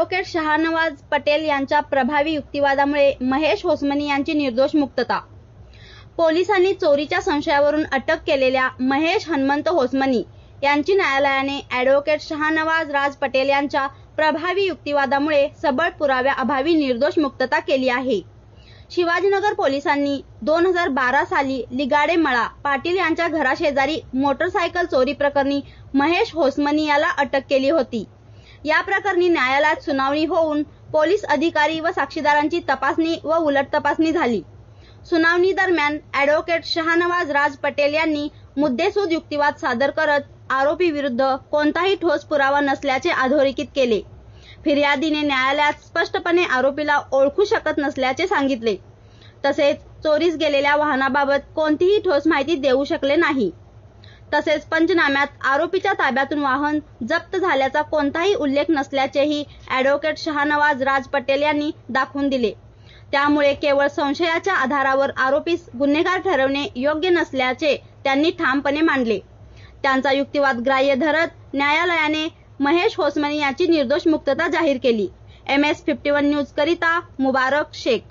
Advocate Shahnawaz Patel यांच्या प्रभावी युक्तिवादामुळे महेश होसमनी यांची निर्दोष मुक्तता। पोलिसांनी चोरीच्या संशयावरून अटक केलेल्या महेश हनुमंत होसमनी यांची न्यायालयाने ॲडव्होकेट शहानवाज राज पटेल यांच्या प्रभावी युक्तिवादामुळे सबळ पुराव्याअभावी निर्दोष मुक्तता केली आहे। शिवाजीनगर पोलिसांनी 2012 साली लिगाडे मळा पाटील यांच्या घराशेजारी मोटरसायकल चोरी प्रकरणी महेश होसमनी याला अटक केली होती। या प्रकरणी न्यायालयात सुनावणी होऊन पोलीस अधिकारी व साक्षीदारांची तपासणी व उलट तपासणी झाली। सुनावणी दरम्यान ॲडव्होकेट शहानवाज राज पटेल यांनी मुद्देसूद युक्तिवाद सादर करत आरोपी विरुद्ध कोणताही ठोस पुरावा नसल्याचे अधोरेखित केले। फिर्यादीने न्यायालयात स्पष्टपणे आरोपीला ओळखू शकत नसल्याचे सांगितले। तसेच चोरीस गेलेल्या वाहनाबाबत कोणतीही ठोस माहिती देऊ शकले नाही। तसेच पंचनाम्यात आरोपीच्या ताब्यातून वाहन जप्त झाल्याचा कोणताही उल्लेख नसल्याचेही ॲडव्होकेट शहानवाज राज पटेल यांनी दाखवून दिले। त्यामुळे केवळ संशयाच्या आधारावर आरोपीस गुन्हेगार ठरवणे योग्य नसल्याचे त्यांनी ठामपणे मांडले। त्यांचा युक्तिवाद ग्राह्य धरत न्यायालयाने महेश होसमनी यांची निर्दोष मुक्तता जाहीर केली। MS 51 न्यूज करिता मुबारक शेख।